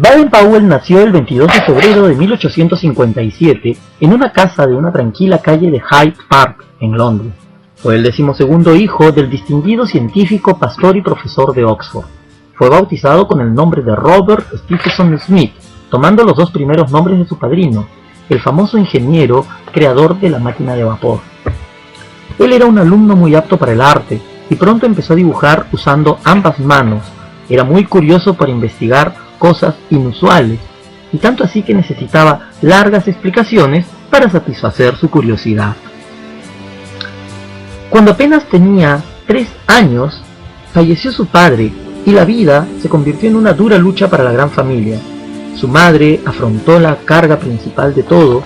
Baden-Powell nació el 22 de febrero de 1857 en una casa de una tranquila calle de Hyde Park, en Londres. Fue el 12º hijo del distinguido científico, pastor y profesor de Oxford. Fue bautizado con el nombre de Robert Stephenson Smith, tomando los dos primeros nombres de su padrino, el famoso ingeniero creador de la máquina de vapor. Él era un alumno muy apto para el arte y pronto empezó a dibujar usando ambas manos. Era muy curioso para investigar cosas inusuales, y tanto así que necesitaba largas explicaciones para satisfacer su curiosidad. Cuando apenas tenía 3 años, falleció su padre y la vida se convirtió en una dura lucha para la gran familia. Su madre afrontó la carga principal de todo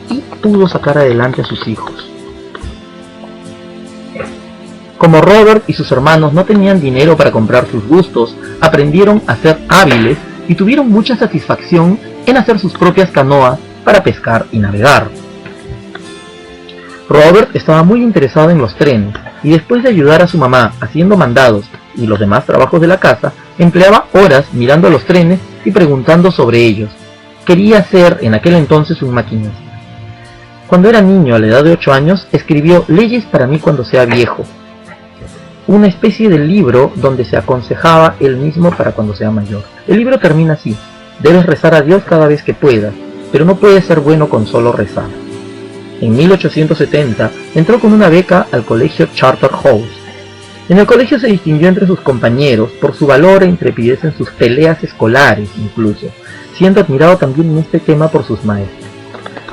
y pudo sacar adelante a sus hijos. Como Robert y sus hermanos no tenían dinero para comprar sus gustos, aprendieron a ser hábiles y tuvieron mucha satisfacción en hacer sus propias canoas para pescar y navegar. Robert estaba muy interesado en los trenes y después de ayudar a su mamá haciendo mandados y los demás trabajos de la casa, empleaba horas mirando los trenes y preguntando sobre ellos. Quería ser en aquel entonces un maquinista. Cuando era niño, a la edad de 8 años, escribió Leyes para mí cuando sea viejo, una especie de libro donde se aconsejaba él mismo para cuando sea mayor. El libro termina así: debes rezar a Dios cada vez que puedas, pero no puedes ser bueno con solo rezar. En 1870 entró con una beca al colegio Charterhouse. En el colegio se distinguió entre sus compañeros por su valor e intrepidez en sus peleas escolares incluso, siendo admirado también en este tema por sus maestros.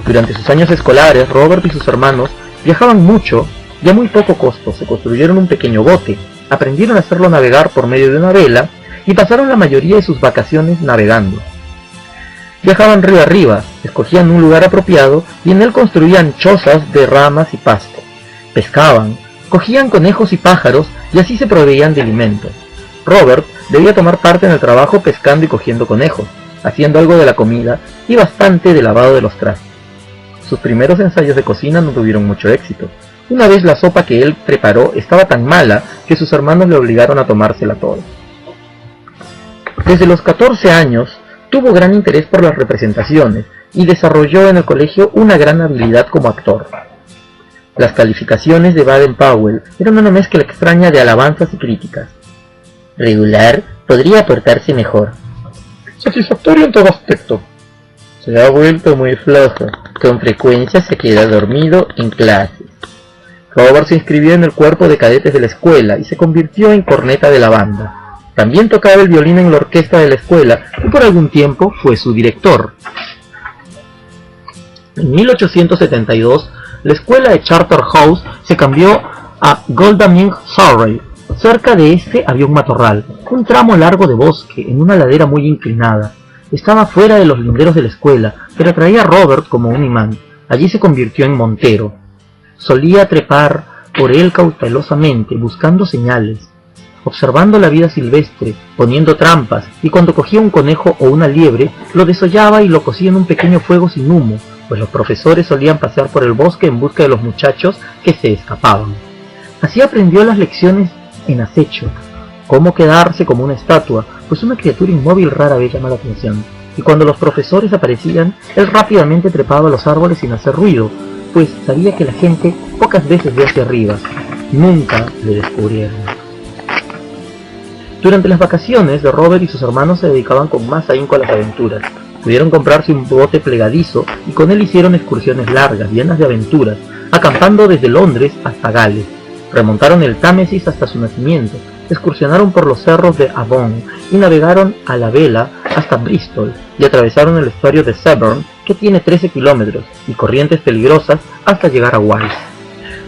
Durante sus años escolares, Robert y sus hermanos viajaban mucho y a muy poco costo. Se construyeron un pequeño bote, aprendieron a hacerlo navegar por medio de una vela y pasaron la mayoría de sus vacaciones navegando. Viajaban río arriba, escogían un lugar apropiado y en él construían chozas de ramas y pasto. Pescaban, cogían conejos y pájaros y así se proveían de alimento. Robert debía tomar parte en el trabajo pescando y cogiendo conejos, haciendo algo de la comida y bastante de lavado de los trastes. Sus primeros ensayos de cocina no tuvieron mucho éxito. Una vez la sopa que él preparó estaba tan mala que sus hermanos le obligaron a tomársela toda. Desde los 14 años tuvo gran interés por las representaciones y desarrolló en el colegio una gran habilidad como actor. Las calificaciones de Baden-Powell eran una mezcla extraña de alabanzas y críticas. Regular, podría portarse mejor. Satisfactorio en todo aspecto. Se ha vuelto muy flojo. Con frecuencia se queda dormido en clases. Robert se inscribió en el cuerpo de cadetes de la escuela y se convirtió en corneta de la banda. También tocaba el violín en la orquesta de la escuela y por algún tiempo fue su director. En 1872, la escuela de Charterhouse se cambió a Godalming, Surrey. Cerca de este había un matorral, un tramo largo de bosque en una ladera muy inclinada. Estaba fuera de los linderos de la escuela, pero atraía a Robert como un imán. Allí se convirtió en montero. Solía trepar por él cautelosamente, buscando señales, observando la vida silvestre, poniendo trampas, y cuando cogía un conejo o una liebre, lo desollaba y lo cocía en un pequeño fuego sin humo, pues los profesores solían pasear por el bosque en busca de los muchachos que se escapaban. Así aprendió las lecciones en acecho, cómo quedarse como una estatua, pues una criatura inmóvil rara vez llama la atención, y cuando los profesores aparecían, él rápidamente trepaba a los árboles sin hacer ruido, pues sabía que la gente pocas veces ve hacia arriba. Nunca le descubrieron. Durante las vacaciones, Robert y sus hermanos se dedicaban con más ahínco a las aventuras. Pudieron comprarse un bote plegadizo y con él hicieron excursiones largas, llenas de aventuras, acampando desde Londres hasta Gales. Remontaron el Támesis hasta su nacimiento, excursionaron por los cerros de Avon y navegaron a la vela hasta Bristol y atravesaron el estuario de Severn, que tiene 13 kilómetros y corrientes peligrosas hasta llegar a Wales.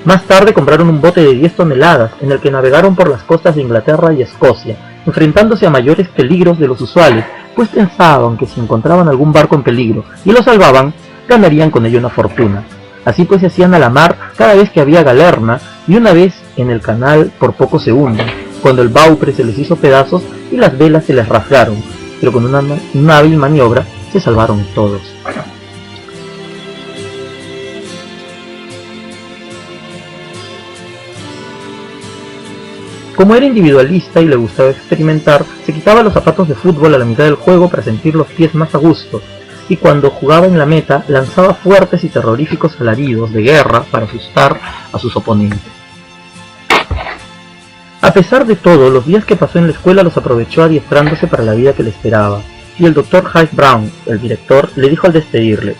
Más tarde compraron un bote de 10 toneladas en el que navegaron por las costas de Inglaterra y Escocia, enfrentándose a mayores peligros de los usuales, pues pensaban que si encontraban algún barco en peligro y lo salvaban, ganarían con ello una fortuna. Así pues se hacían a la mar cada vez que había galerna y una vez en el canal por poco se hunden, cuando el baupre se les hizo pedazos y las velas se les rasgaron, pero con una hábil maniobra se salvaron todos. Como era individualista y le gustaba experimentar, se quitaba los zapatos de fútbol a la mitad del juego para sentir los pies más a gusto, y cuando jugaba en la meta lanzaba fuertes y terroríficos alaridos de guerra para asustar a sus oponentes. A pesar de todo, los días que pasó en la escuela los aprovechó adiestrándose para la vida que le esperaba, y el Dr. Hyde Brown, el director, le dijo al despedirle: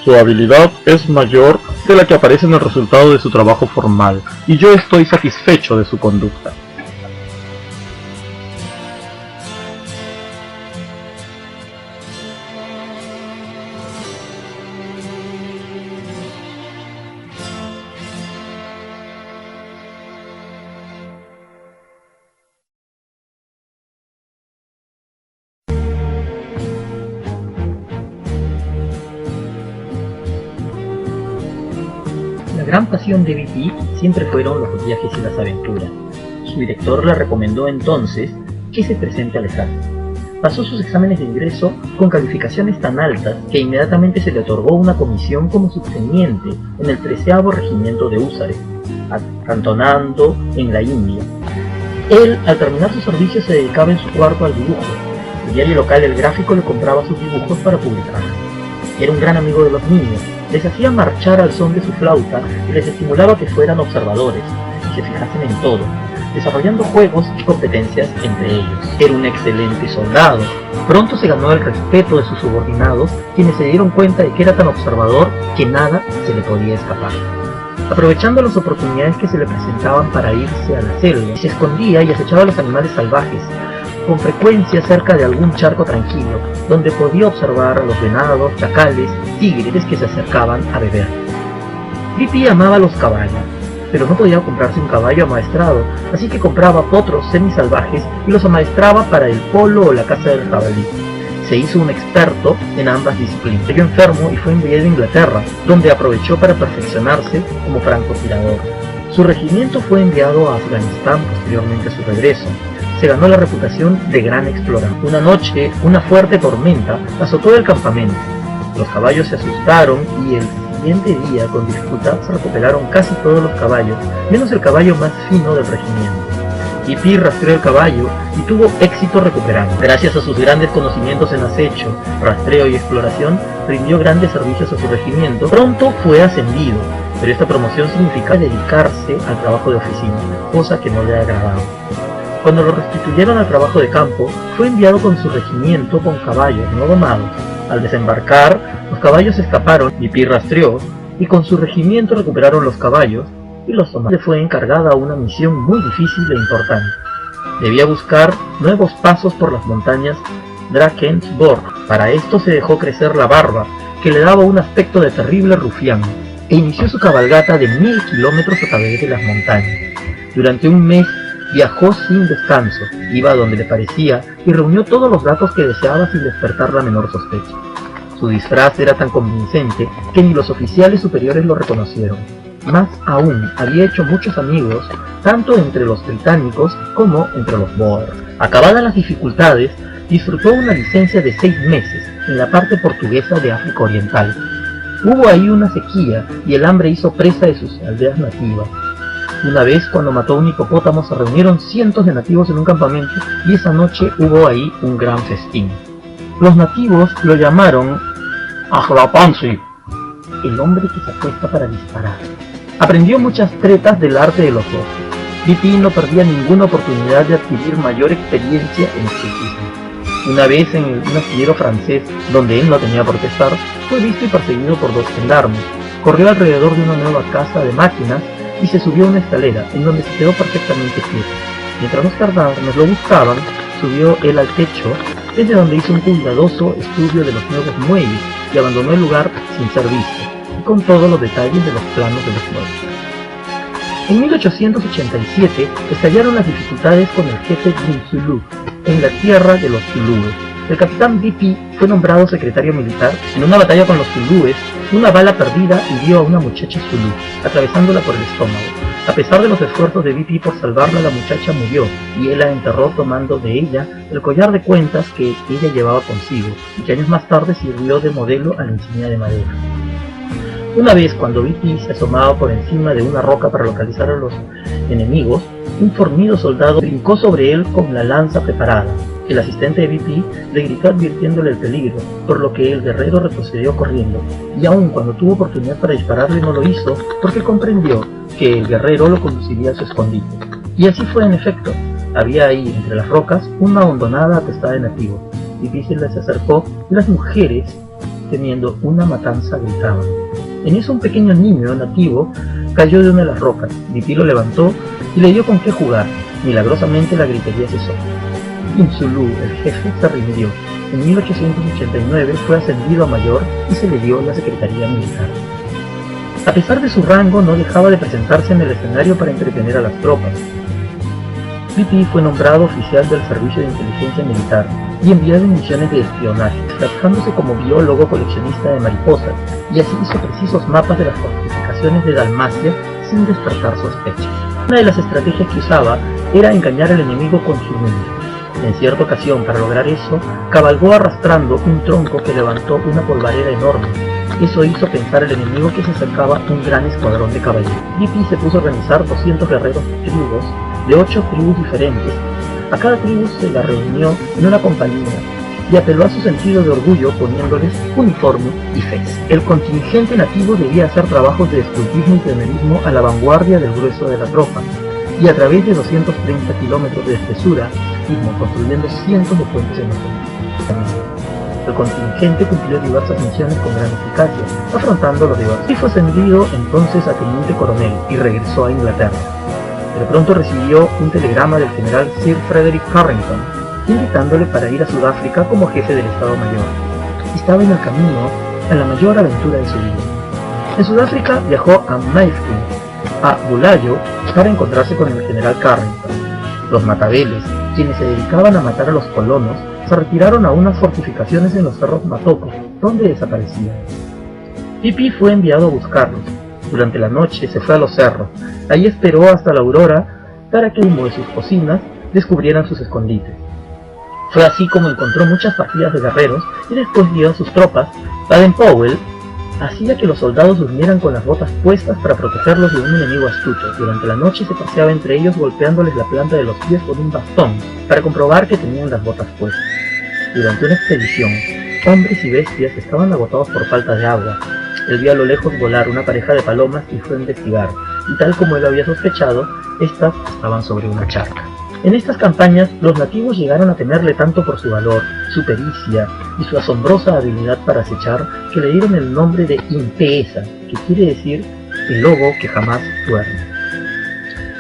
«Su habilidad es mayor de la que aparece en el resultado de su trabajo formal, y yo estoy satisfecho de su conducta». La gran pasión de BP siempre fueron los viajes y las aventuras. Su director le recomendó entonces que se presente al ejército. Pasó sus exámenes de ingreso con calificaciones tan altas que inmediatamente se le otorgó una comisión como subteniente en el 13º Regimiento de Húsares, acantonado en la India. Él, al terminar su servicio, se dedicaba en su cuarto al dibujo. El diario local El Gráfico le compraba sus dibujos para publicar. Era un gran amigo de los niños, les hacía marchar al son de su flauta y les estimulaba que fueran observadores y se fijasen en todo, desarrollando juegos y competencias entre ellos. Era un excelente soldado. Pronto se ganó el respeto de sus subordinados, quienes se dieron cuenta de que era tan observador que nada se le podía escapar. Aprovechando las oportunidades que se le presentaban para irse a la selva, se escondía y acechaba a los animales salvajes, con frecuencia cerca de algún charco tranquilo, donde podía observar a los venados, chacales, tigres que se acercaban a beber. BP amaba los caballos, pero no podía comprarse un caballo amaestrado, así que compraba potros semisalvajes y los amaestraba para el polo o la caza del jabalí. Se hizo un experto en ambas disciplinas. Cayó enfermo y fue enviado a Inglaterra, donde aprovechó para perfeccionarse como francotirador. Su regimiento fue enviado a Afganistán posteriormente a su regreso. Se ganó la reputación de gran explorador. Una noche, una fuerte tormenta azotó el campamento. Los caballos se asustaron y el siguiente día, con dificultad, se recuperaron casi todos los caballos, menos el caballo más fino del regimiento. BP rastreó el caballo y tuvo éxito recuperando. Gracias a sus grandes conocimientos en acecho, rastreo y exploración, rindió grandes servicios a su regimiento. Pronto fue ascendido, pero esta promoción significaba dedicarse al trabajo de oficina, cosa que no le agradaba. Cuando lo restituyeron al trabajo de campo, fue enviado con su regimiento con caballos no domados. Al desembarcar, los caballos escaparon, BP rastreó, y con su regimiento recuperaron los caballos y los domaron. Le fue encargada una misión muy difícil e importante. Debía buscar nuevos pasos por las montañas Drakensborg. Para esto se dejó crecer la barba, que le daba un aspecto de terrible rufián, e inició su cabalgata de 1000 kilómetros a través de las montañas. Durante un mes viajó sin descanso, iba a donde le parecía y reunió todos los datos que deseaba sin despertar la menor sospecha. Su disfraz era tan convincente que ni los oficiales superiores lo reconocieron. Más aún, había hecho muchos amigos, tanto entre los británicos como entre los Boer. Acabadas las dificultades, disfrutó una licencia de 6 meses en la parte portuguesa de África Oriental. Hubo ahí una sequía y el hambre hizo presa de sus aldeas nativas. Una vez, cuando mató a un hipopótamo, se reunieron cientos de nativos en un campamento y esa noche hubo ahí un gran festín. Los nativos lo llamaron Aglapansi, el hombre que se acuesta para disparar. Aprendió muchas tretas del arte de los bosques. BP no perdía ninguna oportunidad de adquirir mayor experiencia en escultismo. Una vez en un astillero francés, donde él no tenía por qué estar, fue visto y perseguido por 2 gendarmes. Corrió alrededor de una nueva casa de máquinas y se subió a una escalera, en donde se quedó perfectamente quieto. Mientras los gendarmes lo buscaban, subió él al techo, desde donde hizo un cuidadoso estudio de los nuevos muelles y abandonó el lugar sin ser visto, y con todos los detalles de los planos de los muelles. En 1887 estallaron las dificultades con el jefe Jim Zulu, en la tierra de los Zulúes. El capitán BP fue nombrado secretario militar. En una batalla con los Zulúes, una bala perdida hirió a una muchacha Zulú, atravesándola por el estómago. A pesar de los esfuerzos de BP por salvarla, la muchacha murió, y él la enterró tomando de ella el collar de cuentas que ella llevaba consigo, y que años más tarde sirvió de modelo a la insignia de madera. Una vez, cuando BP se asomaba por encima de una roca para localizar a los enemigos, un fornido soldado brincó sobre él con la lanza preparada. El asistente de BP le gritó advirtiéndole el peligro, por lo que el guerrero retrocedió corriendo, y aun cuando tuvo oportunidad para dispararle no lo hizo, porque comprendió que el guerrero lo conduciría a su escondite. Y así fue en efecto. Había ahí, entre las rocas, una hondonada atestada de nativos. BP se les acercó y las mujeres, temiendo una matanza, gritaban. En eso un pequeño niño nativo cayó de una de las rocas. BP lo levantó y le dio con qué jugar. Milagrosamente la gritería cesó. Insulu, el jefe, se rindió. En 1889 fue ascendido a mayor y se le dio la secretaría militar. A pesar de su rango, no dejaba de presentarse en el escenario para entretener a las tropas. BP fue nombrado oficial del Servicio de Inteligencia Militar y enviado en misiones de espionaje, trabajándose como biólogo coleccionista de mariposas, y así hizo precisos mapas de las fortificaciones de Dalmacia sin despertar sospechas. Una de las estrategias que usaba era engañar al enemigo con su número. En cierta ocasión, para lograr eso, cabalgó arrastrando un tronco que levantó una polvareda enorme. Eso hizo pensar al enemigo que se acercaba un gran escuadrón de caballeros. BP se puso a organizar 200 guerreros tribus de 8 tribus diferentes. A cada tribu se la reunió en una compañía y apeló a su sentido de orgullo poniéndoles uniforme y fez. El contingente nativo debía hacer trabajos de escultismo y pionerismo a la vanguardia del grueso de la tropa, y a través de 230 kilómetros de espesura, construyendo cientos de puentes en los caminos. El contingente cumplió diversas misiones con gran eficacia, afrontando los rivales, y fue ascendido entonces a teniente coronel y regresó a Inglaterra. De pronto recibió un telegrama del general Sir Frederick Carrington, invitándole para ir a Sudáfrica como jefe del Estado Mayor. Estaba en el camino a la mayor aventura de su vida. En Sudáfrica viajó a Mayfield, a Bulayo, para encontrarse con el general Carrington. Los matabeles, quienes se dedicaban a matar a los colonos, se retiraron a unas fortificaciones en los cerros Matoko, donde desaparecían. BP fue enviado a buscarlos. Durante la noche se fue a los cerros. Allí esperó hasta la aurora para que el humo de sus cocinas descubrieran sus escondites. Fue así como encontró muchas partidas de guerreros y después dio a sus tropas. Baden-Powell hacía que los soldados durmieran con las botas puestas para protegerlos de un enemigo astuto. Durante la noche se paseaba entre ellos golpeándoles la planta de los pies con un bastón para comprobar que tenían las botas puestas. Durante una expedición, hombres y bestias estaban agotados por falta de agua. Él vio a lo lejos volar una pareja de palomas y fue a investigar, y tal como él había sospechado, estas estaban sobre una charca. En estas campañas, los nativos llegaron a temerle tanto por su valor, su pericia y su asombrosa habilidad para acechar, que le dieron el nombre de Impesa, que quiere decir el lobo que jamás duerme.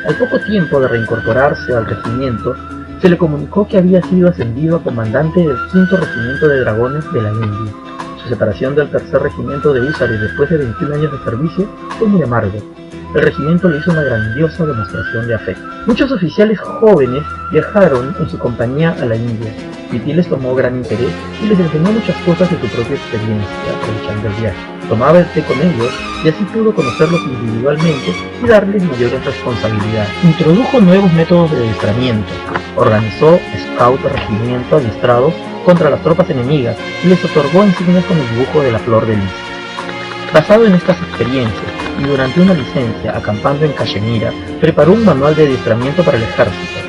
Al poco tiempo de reincorporarse al regimiento, se le comunicó que había sido ascendido a comandante del 5º Regimiento de Dragones de la India. Su separación del 3er Regimiento de húsares después de 21 años de servicio fue muy amargo. El regimiento le hizo una grandiosa demostración de afecto. Muchos oficiales jóvenes viajaron en su compañía a la India. BP les tomó gran interés y les enseñó muchas cosas de su propia experiencia aprovechando el viaje. Tomaba el té con ellos y así pudo conocerlos individualmente y darles mayores responsabilidades. Introdujo nuevos métodos de adiestramiento. Organizó scouts de regimiento adiestrados contra las tropas enemigas y les otorgó insignias con el dibujo de la flor de lis. Basado en estas experiencias y durante una licencia acampando en Cachemira, preparó un manual de adiestramiento para el ejército,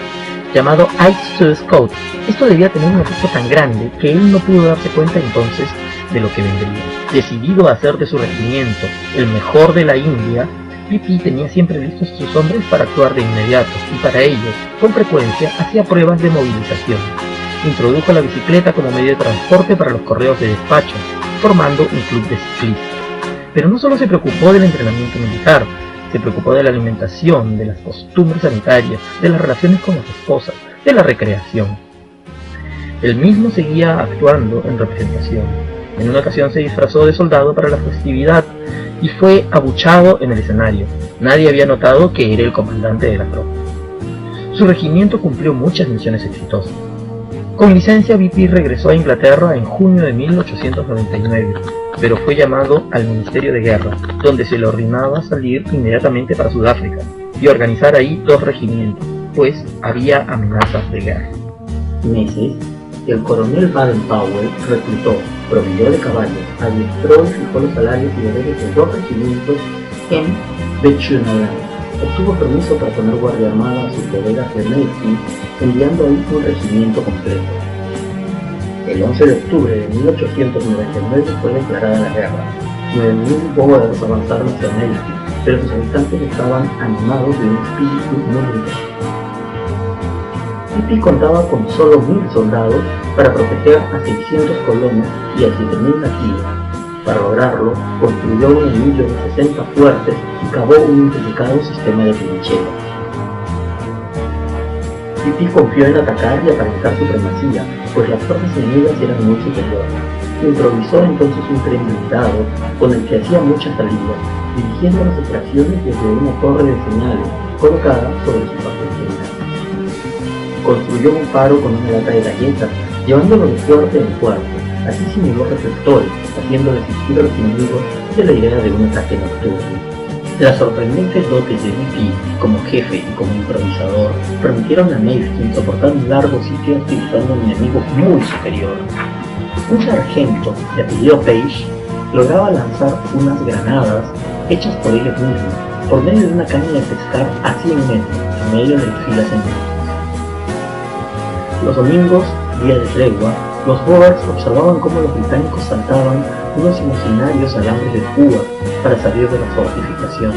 llamado Aids to the Scout. Esto debía tener un efecto tan grande que él no pudo darse cuenta entonces de lo que vendría. Decidido a hacer de su regimiento el mejor de la India, BP tenía siempre listos a sus hombres para actuar de inmediato, y para ello, con frecuencia, hacía pruebas de movilización. Introdujo la bicicleta como medio de transporte para los correos de despacho, formando un club de ciclistas. Pero no solo se preocupó del entrenamiento militar, se preocupó de la alimentación, de las costumbres sanitarias, de las relaciones con las esposas, de la recreación. Él mismo seguía actuando en representación. En una ocasión se disfrazó de soldado para la festividad y fue abuchado en el escenario. Nadie había notado que era el comandante de la tropa. Su regimiento cumplió muchas misiones exitosas. Con licencia, BP regresó a Inglaterra en junio de 1899, pero fue llamado al Ministerio de Guerra, donde se le ordenaba salir inmediatamente para Sudáfrica y organizar ahí 2 regimientos, pues había amenazas de guerra. Meses, el coronel Baden-Powell reclutó, proveyó de caballos, adiestró y fijó los salarios y deberes de 2 regimientos en Bechuanaland. Obtuvo permiso para poner guardia armada a sus bodegas de Mayfield, enviando ahí un regimiento completo. El 11 de octubre de 1899 fue declarada la guerra. 9.000 boers avanzaron hacia Mayfield, pero sus habitantes estaban animados de un espíritu muy intenso. Pippi contaba con solo 1.000 soldados para proteger a 600 colonos y a 7.000 nativos. Para lograrlo, construyó un anillo de 60 fuertes y cavó un intrincado sistema de trincheras. Pippi confió en atacar y aparentar supremacía, pues las fuerzas enemigas eran muy superiores. Improvisó entonces un tren blindado con el que hacía muchas salidas, dirigiendo las operaciones desde una torre de señales colocada sobre su cuartel general. Construyó un faro con una lata de galletas, llevándolo de fuerte en fuerte. Así simuló reflectores, haciendo desistir a los enemigos de la idea de un ataque nocturno. Las sorprendentes dotes de Pippi como jefe y como improvisador permitieron a Mayfield soportar un largo sitio utilizando un enemigo muy superior. Un sargento de apellido Page lograba lanzar unas granadas hechas por ellos mismos por medio de una caña de pescar a 100 metros en medio de las filas enemigas. Los domingos, día de tregua, los boers observaban cómo los británicos saltaban unos imaginarios alambres de púa para salir de la fortificación.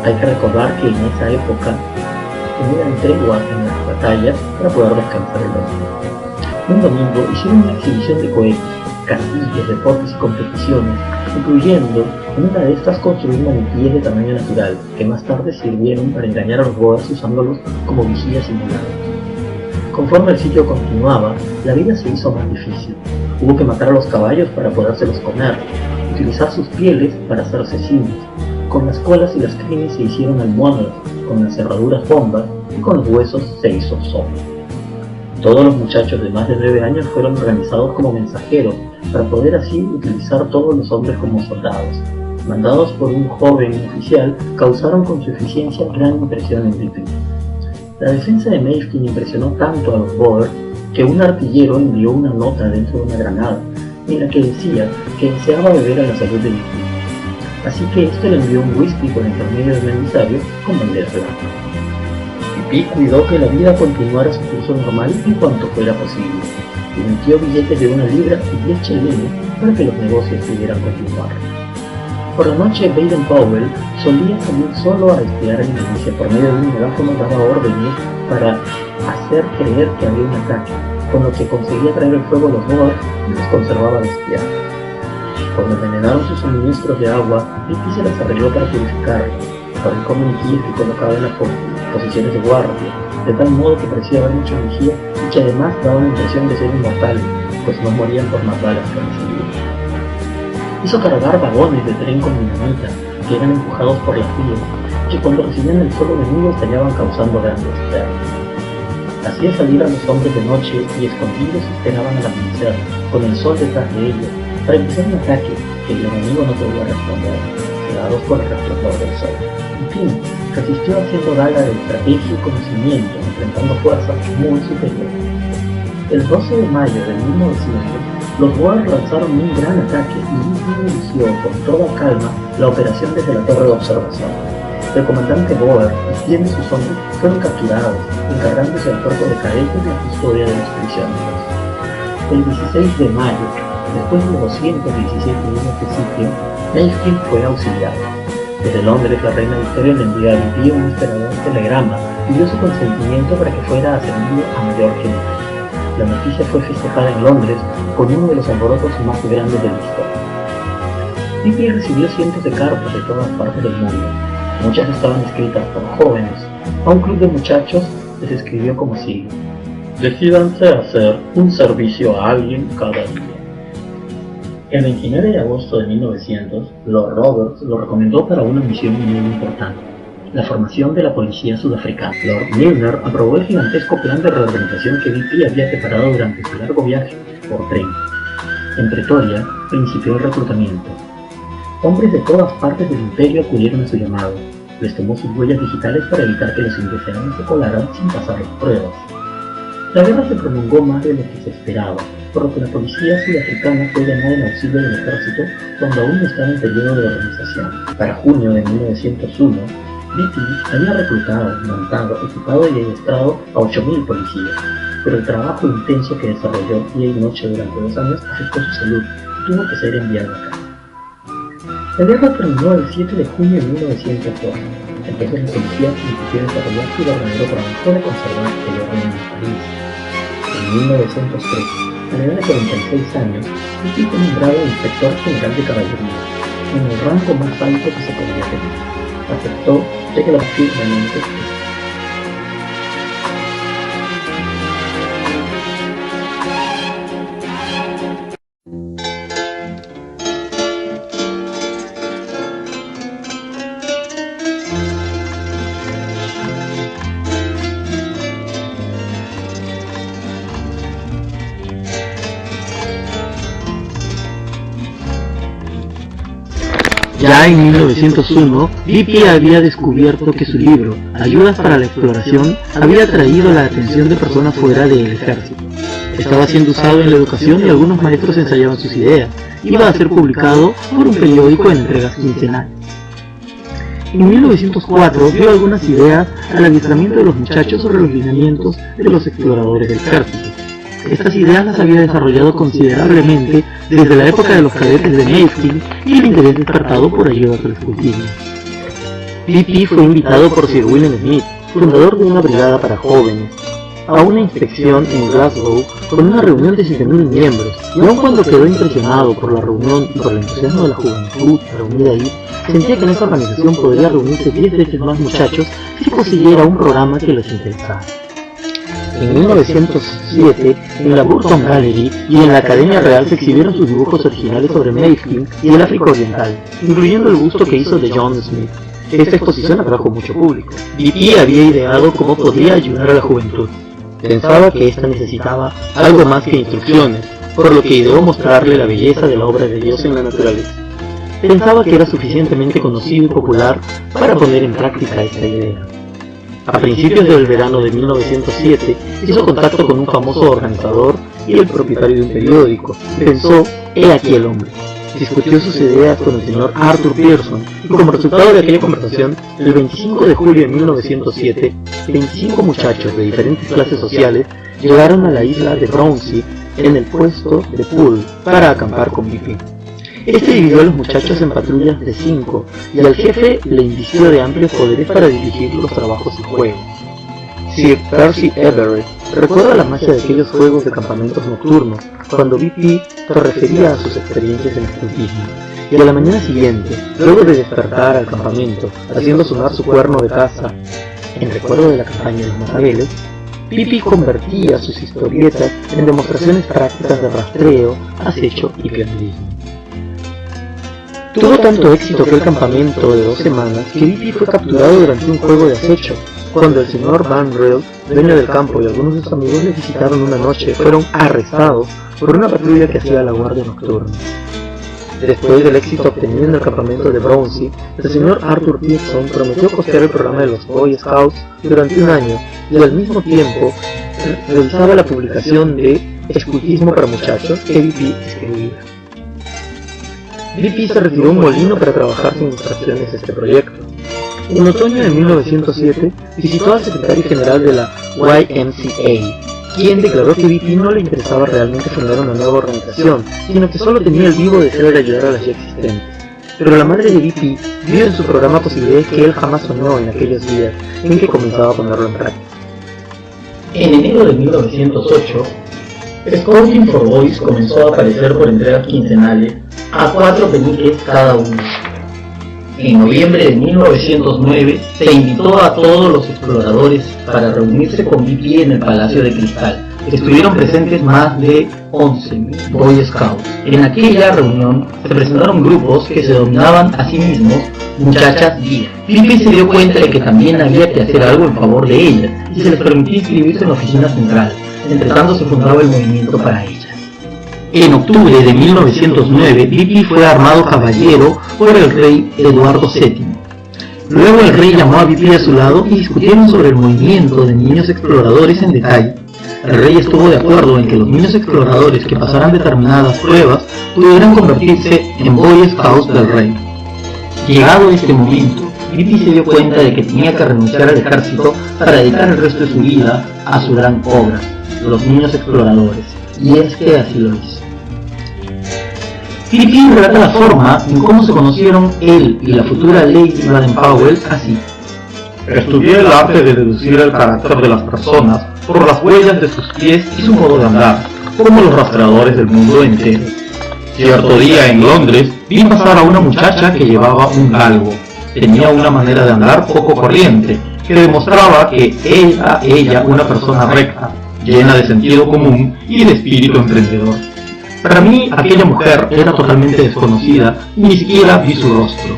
Hay que recordar que en esa época tenían tregua en las batallas para poder descansar el domingo. Un domingo hicieron una exhibición de cohetes, castillos, deportes y competiciones, incluyendo en una de estas construir maniquíes de tamaño natural, que más tarde sirvieron para engañar a los boers usándolos como vigías simulados. Conforme el sitio continuaba, la vida se hizo más difícil. Hubo que matar a los caballos para podérselos comer, utilizar sus pieles para hacer cecinos. Con las colas y las crines se hicieron almohadas, con las cerraduras bombas y con los huesos se hizo sopa. Todos los muchachos de más de 9 años fueron organizados como mensajeros para poder así utilizar todos los hombres como soldados. Mandados por un joven oficial, causaron con su eficiencia gran impresión en Pippi. La defensa de Mayfield impresionó tanto a los boers que un artillero envió una nota dentro de una granada, en la que decía que deseaba beber a la salud de Pippi. Así que este le envió un whisky por intermedio del emisario con bandera blanca. Pippi cuidó que la vida continuara su curso normal en cuanto fuera posible, y emitió billetes de 1 libra y 10 chelines para que los negocios pudieran continuar. Por la noche, Baden-Powell solía salir solo a espiar a la milicia. Por medio de un megáfono daba órdenes para hacer creer que había un ataque, con lo que conseguía traer el fuego a los boers y los conservaba de espiar. Cuando envenenaron sus suministros de agua, Pippi se las arregló para purificarlos. Fabricó maniquíes que colocaba en las posiciones de guardia, de tal modo que parecía haber mucha energía y que además daban la impresión de ser inmortales, pues no morían por más balas que recibían. Hizo cargar vagones de tren con dinamita, que eran empujados por las vías, que cuando recibían el fuego enemigo estallaban causando grandes pérdidas. Hacía salir a los hombres de noche y escondidos esperaban al amanecer, con el sol detrás de ellos, para empezar un ataque que el enemigo no podía responder, cegados por el resplandor del sol. En fin, resistió haciendo gala de estrategia y conocimiento, enfrentando fuerzas muy superiores. El 12 de mayo de 1900, los boers lanzaron un gran ataque y inició con toda calma la operación desde la torre de observación. El comandante Boer y 100 de sus hombres fueron capturados, encargándose del cuerpo de cadetes y la custodia de los prisioneros. El 16 de mayo, después de 217 días de sitio, Mayfield fue auxiliado. Desde Londres, la reina Victoria le envió a Pippi un esperador telegrama y dio su consentimiento para que fuera ascendido a mayor general. La noticia fue festejada en Londres con uno de los alborotos más grandes de la historia. Pippi recibió cientos de cartas de todas partes del mundo. Muchas estaban escritas por jóvenes. A un club de muchachos les escribió como sigue: decídanse a hacer un servicio a alguien cada día. El 29 de agosto de 1900, Lord Roberts lo recomendó para una misión muy importante: la formación de la policía sudafricana. Lord Milner aprobó el gigantesco plan de reorganización que Pippi había preparado durante su largo viaje por tren. En Pretoria principió el reclutamiento. Hombres de todas partes del imperio acudieron a su llamado. Les tomó sus huellas digitales para evitar que los indeseados se colaran sin pasar las pruebas. La guerra se prolongó más de lo que se esperaba, por lo que la policía sudafricana fue llamada en auxilio del ejército cuando aún estaba en periodo de organización. Para junio de 1901, BP había reclutado, montado, equipado y adiestrado a 8.000 policías, pero el trabajo intenso que desarrolló día y noche durante 2 años afectó su salud y tuvo que ser enviado a casa. La guerra terminó el 7 de junio de 1902. Entonces la policía decidió desarrollar su verdadero trabajo de conservar el orden en el país. En 1903, a la edad de 46 años, BP fue nombrado inspector general de caballería, en el rango más alto que se podía tener. Aceptó ya que la firmemente. Ya en 1901, BP había descubierto que su libro, Ayudas para la Exploración, había atraído la atención de personas fuera del ejército. Estaba siendo usado en la educación y algunos maestros ensayaban sus ideas. Iba a ser publicado por un periódico en entregas quincenales. En 1904 dio algunas ideas al adiestramiento de los muchachos sobre los lineamientos de los exploradores del ejército. Estas ideas las había desarrollado considerablemente desde la época de los cadetes de Mayfield y el interés despertado por ayudas al escultismo. BP fue invitado por Sir William Smith, fundador de una brigada para jóvenes, a una inspección en Glasgow con una reunión de 7.000 miembros, y aun cuando quedó impresionado por la reunión y por el entusiasmo de la juventud reunida ahí, sentía que en esa organización podría reunirse 10 veces más muchachos si poseyera un programa que les interesara. En 1907, en la Burton Gallery y en la Academia Real se exhibieron sus dibujos originales sobre Mayfield y el África Oriental, incluyendo el busto que hizo de John Smith. Esta exposición atrajo mucho público. BP había ideado cómo podría ayudar a la juventud. Pensaba que ésta necesitaba algo más que instrucciones, por lo que ideó mostrarle la belleza de la obra de Dios en la naturaleza. Pensaba que era suficientemente conocido y popular para poner en práctica esta idea. A principios del verano de 1907, hizo contacto con un famoso organizador y el propietario de un periódico. Pensó, he aquí el hombre. Discutió sus ideas con el señor Arthur Pearson, y como resultado de aquella conversación, el 25 de julio de 1907, 25 muchachos de diferentes clases sociales llegaron a la isla de Brownsea en el puesto de Poole para acampar con BP. Este dividió a los muchachos en patrullas de 5 y al jefe le invistió de amplios poderes para dirigir los trabajos y juegos. Sir Percy Everett recuerda la magia de aquellos juegos de campamentos nocturnos cuando BP se refería a sus experiencias en escultismo, y a la mañana siguiente, luego de despertar al campamento, haciendo sonar su cuerno de caza en recuerdo de la campaña de los Macabeles, BP convertía sus historietas en demostraciones prácticas de rastreo, acecho y pianismo. Tuvo tanto éxito aquel campamento de 2 semanas que BP fue capturado durante un juego de acecho. Cuando el señor Van Rell, dueño del campo, y algunos de sus amigos le visitaron una noche, fueron arrestados por una patrulla que hacía la guardia nocturna. Después del éxito obtenido en el campamento de Brownsea, el señor Arthur Pearson prometió costear el programa de los Boy Scouts durante 1 año y al mismo tiempo realizaba la publicación de Escultismo para Muchachos que BP escribía. BP se retiró a un molino para trabajar sin distracciones este proyecto. En otoño de 1907 visitó al secretario general de la YMCA, quien declaró que BP no le interesaba realmente fundar una nueva organización, sino que solo tenía el vivo deseo de ayudar a las ya existentes. Pero la madre de BP vio en su programa posibilidades que él jamás soñó en aquellos días en que comenzaba a ponerlo en práctica. En enero de 1908, Scouting for Boys comenzó a aparecer por entregas quincenales a 4 peniques cada uno. En noviembre de 1909 se invitó a todos los exploradores para reunirse con BP en el Palacio de Cristal. Estuvieron presentes más de 11.000 Boy Scouts. En aquella reunión se presentaron grupos que se denominaban a sí mismos muchachas guía. BP se dio cuenta de que también había que hacer algo en favor de ellas y se les permitió inscribirse en la oficina central. Entre tanto se fundaba el movimiento para ellas. En octubre de 1909, BP fue armado caballero por el rey Eduardo VII. Luego el rey llamó a BP a su lado y discutieron sobre el movimiento de niños exploradores en detalle. el rey estuvo de acuerdo en que los niños exploradores que pasaran determinadas pruebas pudieran convertirse en Boy Scouts del rey. Llegado este momento, Bibi se dio cuenta de que tenía que renunciar al ejército para dedicar el resto de su vida a su gran obra, los niños exploradores, y es que así lo hizo. Bibi relata la forma en cómo se conocieron él y la futura Lady Baden-Powell así. Estudié el arte de deducir el carácter de las personas por las huellas de sus pies y su modo de andar, como los rastreadores del mundo entero. Cierto día en Londres vi pasar a una muchacha que llevaba un galgo. Tenía una manera de andar poco corriente, que demostraba que era ella una persona recta, llena de sentido común y de espíritu emprendedor. Para mí aquella mujer era totalmente desconocida y ni siquiera vi su rostro.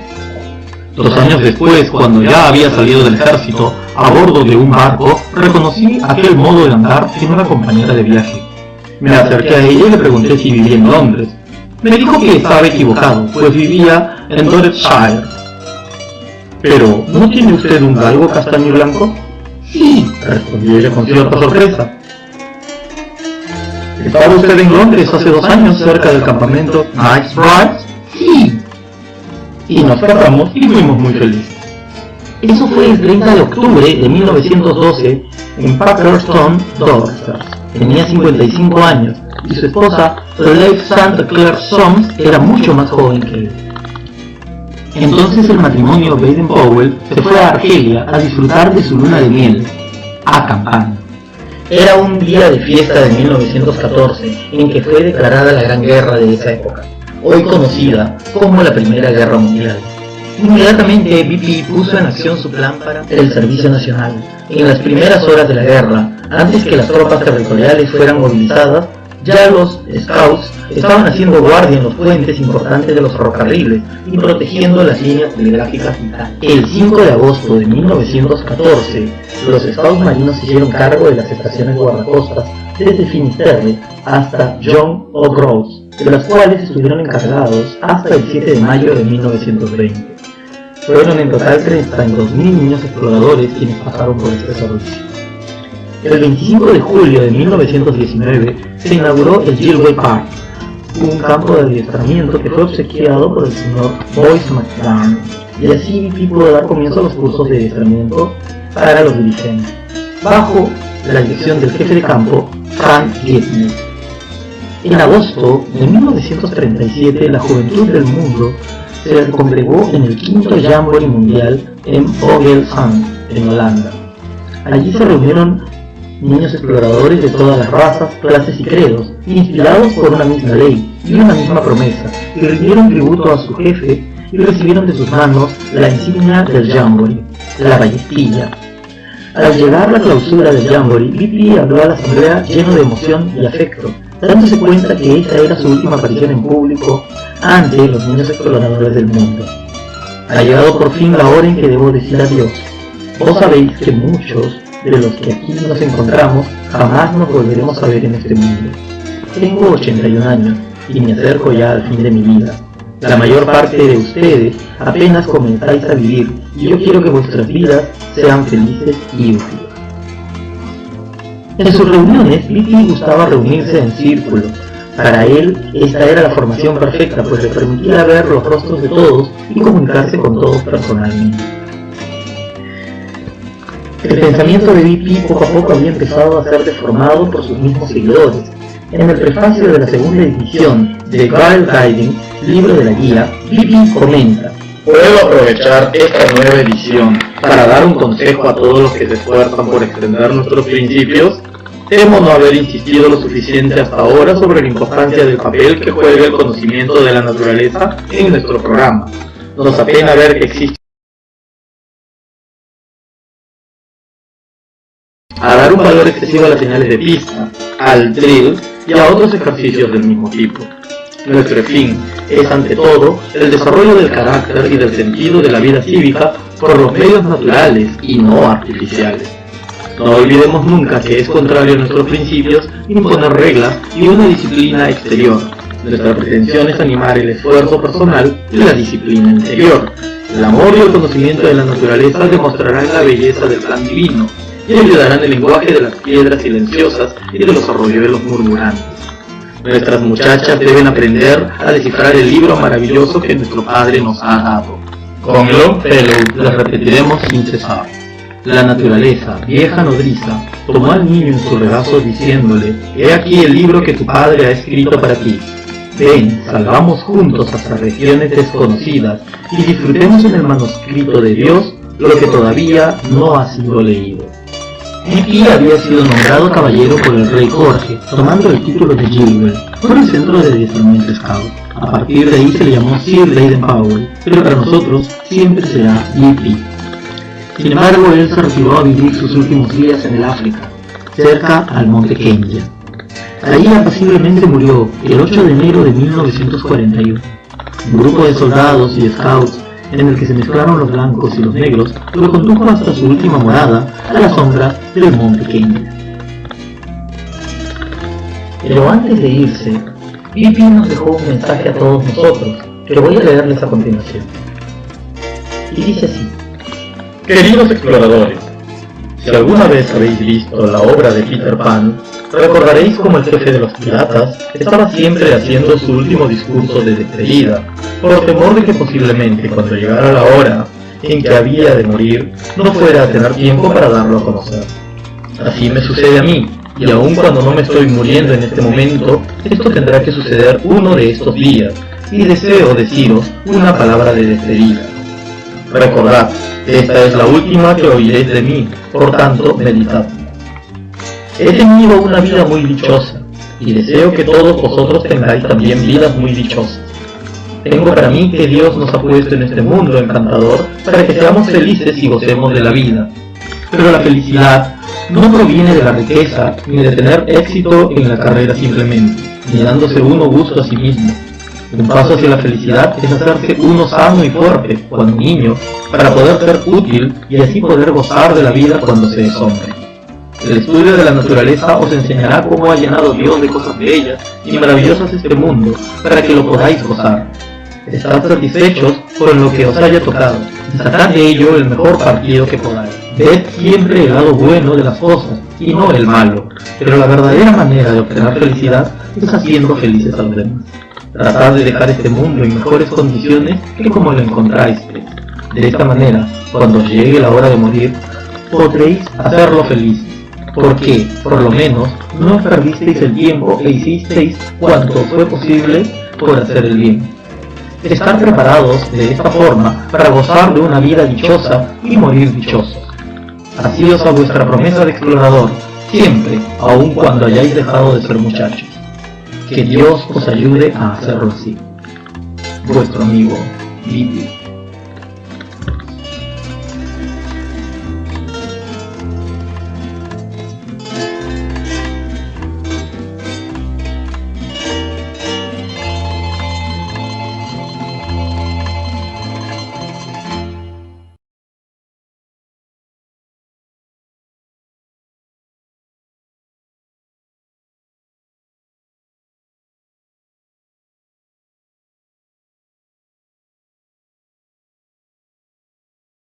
2 años después, cuando ya había salido del ejército, a bordo de un barco, reconocí aquel modo de andar en una compañera de viaje. Me acerqué a ella y le pregunté si vivía en Londres. Me dijo que estaba equivocado, pues vivía en Dorsetshire. «Pero, ¿no tiene usted un galgo castaño y blanco?» «Sí», respondió ella con cierta sorpresa. «¿Estaba usted en Londres hace 2 años cerca del campamento Knightsbridge?» «Sí». Y nos casamos y fuimos muy felices. Eso fue el 30 de octubre de 1912 en Paterson, Dorset. Tenía 55 años y su esposa, Lady St. Clair Soames, era mucho más joven que él. Entonces el matrimonio Baden-Powell se fue a Argelia a disfrutar de su luna de miel, acampando. Era un día de fiesta de 1914 en que fue declarada la Gran Guerra de esa época, hoy conocida como la Primera Guerra Mundial. Inmediatamente BP puso en acción su plan para el servicio nacional. En las primeras horas de la guerra, antes que las tropas territoriales fueran movilizadas, ya los Scouts estaban haciendo guardia en los puentes importantes de los ferrocarriles y protegiendo las líneas telegráficas vitales. El 5 de agosto de 1914, los Scouts marinos se hicieron cargo de las estaciones guardacostas desde Finisterre hasta John O'Groats, de las cuales estuvieron encargados hasta el 7 de mayo de 1920. Fueron en total 32.000 niños exploradores quienes pasaron por este servicio. El 25 de julio de 1919 se inauguró el Gilwell Park, un campo de adiestramiento que fue obsequiado por el señor Boyce McDonald, y así BP pudo dar comienzo a los cursos de adiestramiento para los dirigentes, bajo la dirección del jefe de campo, Frank Gitner. En agosto de 1937, la juventud del mundo se congregó en el 5º Jamboree Mundial en Vogelzang, en Holanda. Allí se reunieron niños exploradores de todas las razas, clases y credos, inspirados por una misma ley y una misma promesa, y rindieron tributo a su jefe y recibieron de sus manos la insignia del Jamboree, la ballestilla. Al llegar la clausura del Jamboree, BP habló a la asamblea lleno de emoción y afecto, dándose cuenta que esa era su última aparición en público ante los niños exploradores del mundo. Ha llegado por fin la hora en que debo decir adiós. Vos sabéis que muchos de los que aquí nos encontramos jamás nos volveremos a ver en este mundo. Tengo 81 años y me acerco ya al fin de mi vida. La mayor parte de ustedes apenas comenzáis a vivir y yo quiero que vuestras vidas sean felices y útiles. En sus reuniones, BP gustaba reunirse en círculo. Para él, esta era la formación perfecta, pues le permitía ver los rostros de todos y comunicarse con todos personalmente. El pensamiento de BP poco a poco había empezado a ser deformado por sus mismos seguidores. En el prefacio de la segunda edición de Girl Guiding, libro de la guía, BP comenta: Puedo aprovechar esta nueva edición para dar un consejo a todos los que se esfuerzan por extender nuestros principios. Temo no haber insistido lo suficiente hasta ahora sobre la importancia del papel que juega el conocimiento de la naturaleza en nuestro programa. Nos apena ver que existe a dar un valor excesivo a las señales de pista, al drill y a otros ejercicios del mismo tipo. Nuestro fin es, ante todo, el desarrollo del carácter y del sentido de la vida cívica por los medios naturales y no artificiales. No olvidemos nunca que es contrario a nuestros principios imponer reglas y una disciplina exterior. Nuestra pretensión es animar el esfuerzo personal y la disciplina interior. El amor y el conocimiento de la naturaleza demostrarán la belleza del plan divino, y ayudarán el lenguaje de las piedras silenciosas y de los arroyuelos murmurantes. Nuestras muchachas deben aprender a descifrar el libro maravilloso que nuestro Padre nos ha dado. Con Longfellow las repetiremos sin cesar. La naturaleza, vieja nodriza, tomó al niño en su regazo diciéndole: «He aquí el libro que tu padre ha escrito para ti. Ven, salgamos juntos hasta regiones desconocidas y disfrutemos en el manuscrito de Dios lo que todavía no ha sido leído». Pippi había sido nombrado caballero por el rey Jorge, tomando el título de Gilbert, por el centro de adiestramiento scout. A partir de ahí se le llamó Sir Baden Powell, pero para nosotros siempre será Pippi. Sin embargo, él se retiró a vivir sus últimos días en el África, cerca al monte Kenya. Allí apaciblemente murió el 8 de enero de 1941. Un grupo de soldados y scouts, en el que se mezclaron los blancos y los negros, lo condujo hasta su última morada, a la sombra del monte Kenya. Pero antes de irse, Pippi nos dejó un mensaje a todos nosotros, que voy a leerles a continuación. Y dice así: «Queridos exploradores, si alguna vez habéis visto la obra de Peter Pan, recordaréis cómo el jefe de los piratas estaba siempre haciendo su último discurso de despedida, por temor de que posiblemente cuando llegara la hora en que había de morir, no fuera a tener tiempo para darlo a conocer. Así me sucede a mí, y aun cuando no me estoy muriendo en este momento, esto tendrá que suceder uno de estos días, y deseo deciros una palabra de despedida. Recordad, esta es la última que oiréis de mí, por tanto, meditad. He tenido una vida muy dichosa, y deseo que todos vosotros tengáis también vidas muy dichosas. Tengo para mí que Dios nos ha puesto en este mundo encantador para que seamos felices y gocemos de la vida. Pero la felicidad no proviene de la riqueza, ni de tener éxito en la carrera simplemente, ni dándose uno gusto a sí mismo. Un paso hacia la felicidad es hacerse uno sano y fuerte cuando niño, para poder ser útil y así poder gozar de la vida cuando se es hombre. El estudio de la naturaleza os enseñará cómo ha llenado Dios de cosas bellas y maravillosas este mundo, para que lo podáis gozar. Estad satisfechos con lo que os haya tocado, y sacad de ello el mejor partido que podáis. Ved siempre el lado bueno de las cosas, y no el malo, pero la verdadera manera de obtener felicidad es haciendo felices a los demás. Tratad de dejar este mundo en mejores condiciones que como lo encontráis. De esta manera, cuando os llegue la hora de morir, podréis hacerlo feliz, porque, por lo menos, no perdisteis el tiempo e hicisteis cuanto fue posible por hacer el bien. Estar preparados de esta forma para gozar de una vida dichosa y morir dichosos. Hacíos a vuestra promesa de explorador, siempre, aun cuando hayáis dejado de ser muchachos. Que Dios os ayude a hacerlo así. Vuestro amigo, Pippi.